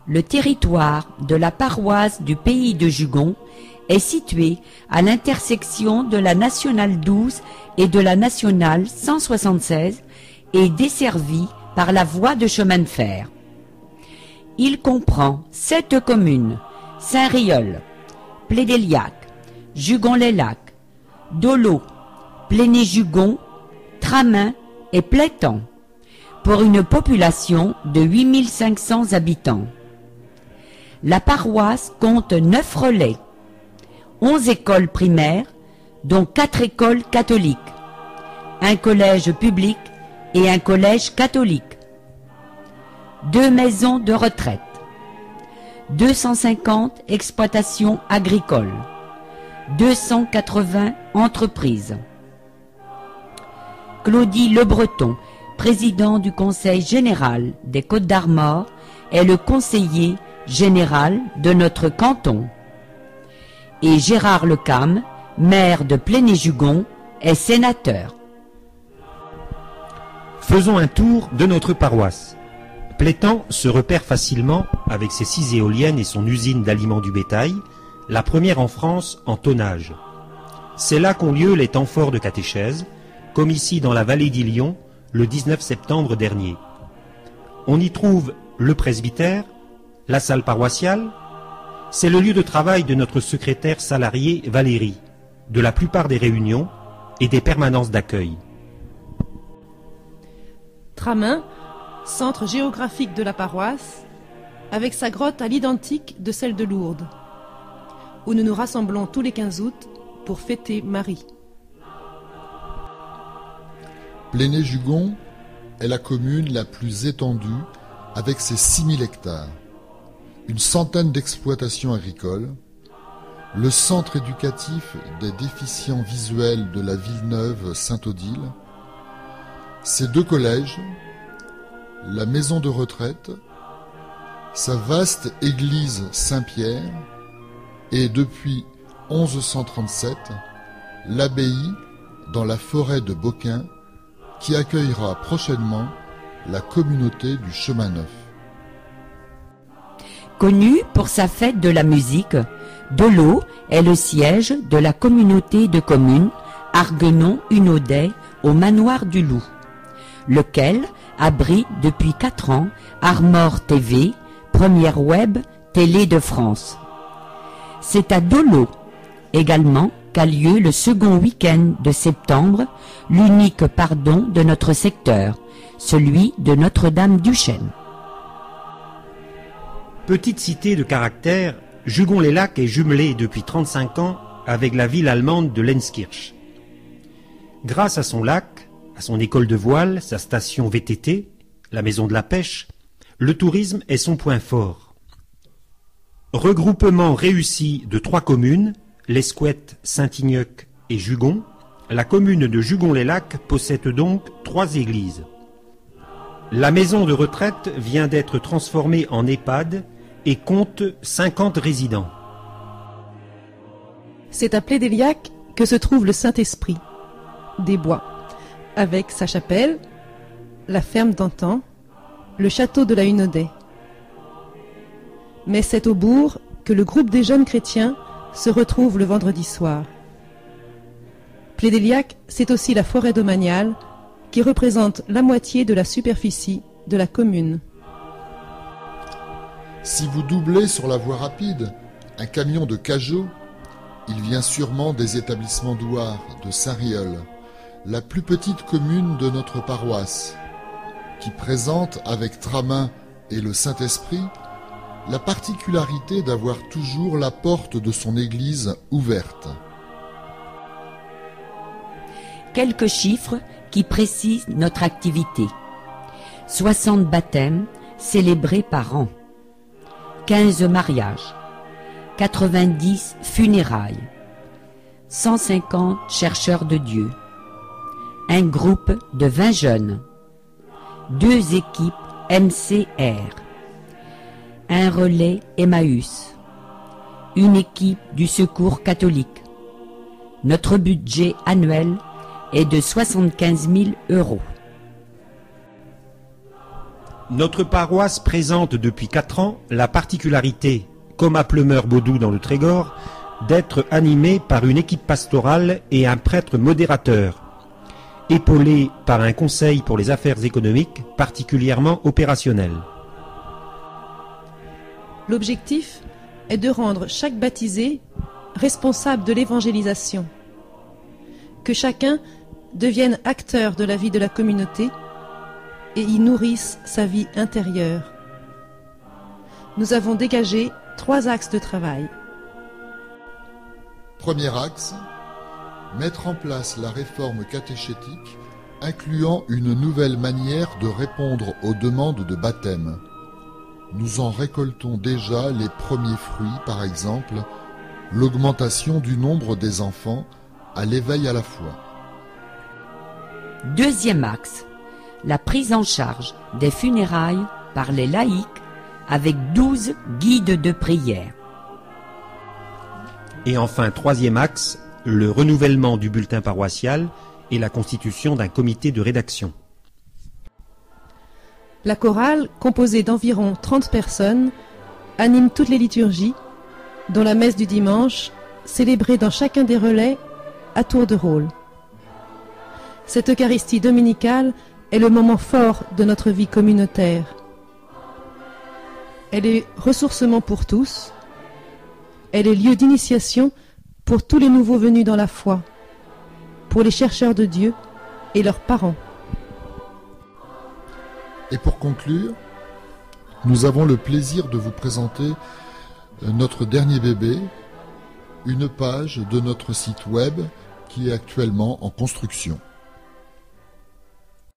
Le territoire de la paroisse du pays de Jugon est situé à l'intersection de la nationale 12 et de la nationale 176 et desservi par la voie de chemin de fer. Il comprend 7 communes: Saint-Riol, Plédéliac, Jugon-les-Lacs, Dolo, Pléné-Jugon, Tramin et Plétan, pour une population de 8500 habitants. La paroisse compte 9 relais, 11 écoles primaires, dont 4 écoles catholiques, un collège public et un collège catholique, 2 maisons de retraite, 250 exploitations agricoles, 280 entreprises. Claudie Le Breton, président du Conseil général des Côtes-d'Armor, est le conseiller général de notre canton. Et Gérard Lecam, maire de Pléné-Jugon, est sénateur. Faisons un tour de notre paroisse. Plétan se repère facilement avec ses 6 éoliennes et son usine d'aliments du bétail, la première en France en tonnage. C'est là qu'ont lieu les temps forts de catéchèse, comme ici dans la vallée d'Ilion, le 19 septembre dernier. On y trouve le presbytère, la salle paroissiale. C'est le lieu de travail de notre secrétaire salarié Valérie, de la plupart des réunions et des permanences d'accueil. Tramin, centre géographique de la paroisse, avec sa grotte à l'identique de celle de Lourdes, où nous nous rassemblons tous les 15 août pour fêter Marie. Pléné-Jugon est la commune la plus étendue avec ses 6000 hectares, une centaine d'exploitations agricoles, le centre éducatif des déficients visuels de la Villeneuve Saint-Odile, ses 2 collèges, la maison de retraite, sa vaste église Saint-Pierre et depuis 1137, l'abbaye dans la forêt de Beaucain qui accueillera prochainement la communauté du Chemin Neuf. Connu pour sa fête de la musique, Dolo est le siège de la communauté de communes Arguenon-Unaudet au Manoir du Loup, lequel abrite depuis 4 ans Armor TV, première web télé de France. C'est à Dolo également qu'a lieu le second week-end de septembre l'unique pardon de notre secteur, celui de Notre-Dame-du-Chêne. Petite cité de caractère, Jugon-les-Lacs est jumelée depuis 35 ans avec la ville allemande de Lenzkirch. Grâce à son lac, à son école de voile, sa station VTT, la maison de la pêche, le tourisme est son point fort. Regroupement réussi de 3 communes, l'Escouette, Saint-Igneuc et Jugon, la commune de Jugon-les-Lacs possède donc 3 églises. La maison de retraite vient d'être transformée en EHPAD et compte 50 résidents. C'est à Plédéliac que se trouve le Saint-Esprit des Bois, avec sa chapelle, la ferme d'antan, le château de la Hunaudet. Mais c'est au bourg que le groupe des jeunes chrétiens se retrouve le vendredi soir. Plédéliac, c'est aussi la forêt domaniale qui représente la moitié de la superficie de la commune. Si vous doublez sur la voie rapide un camion de Cajot, il vient sûrement des établissements douars de Saint-Riol, la plus petite commune de notre paroisse, qui présente avec Tramin et le Saint-Esprit la particularité d'avoir toujours la porte de son église ouverte. Quelques chiffres qui précisent notre activité. 60 baptêmes célébrés par an, 15 mariages, 90 funérailles, 150 chercheurs de Dieu, un groupe de 20 jeunes, 2 équipes MCR, un relais Emmaüs, une équipe du Secours catholique. Notre budget annuel est de 75 000 €. Notre paroisse présente depuis 4 ans la particularité, comme à Pleumeur-Baudou dans le Trégor, d'être animée par une équipe pastorale et un prêtre modérateur, épaulé par un conseil pour les affaires économiques particulièrement opérationnel. L'objectif est de rendre chaque baptisé responsable de l'évangélisation, que chacun devienne acteur de la vie de la communauté et y nourrisse sa vie intérieure. Nous avons dégagé 3 axes de travail. Premier axe, mettre en place la réforme catéchétique incluant une nouvelle manière de répondre aux demandes de baptême. Nous en récoltons déjà les premiers fruits, par exemple, l'augmentation du nombre des enfants à l'éveil à la foi. Deuxième axe, la prise en charge des funérailles par les laïcs avec 12 guides de prière. Et enfin, troisième axe, le renouvellement du bulletin paroissial et la constitution d'un comité de rédaction. La chorale, composée d'environ 30 personnes, anime toutes les liturgies, dont la messe du dimanche, célébrée dans chacun des relais à tour de rôle. Cette Eucharistie dominicale est le moment fort de notre vie communautaire. Elle est ressourcement pour tous. Elle est lieu d'initiation pour tous les nouveaux venus dans la foi, pour les chercheurs de Dieu et leurs parents. Et pour conclure, nous avons le plaisir de vous présenter notre dernier bébé, une page de notre site web qui est actuellement en construction.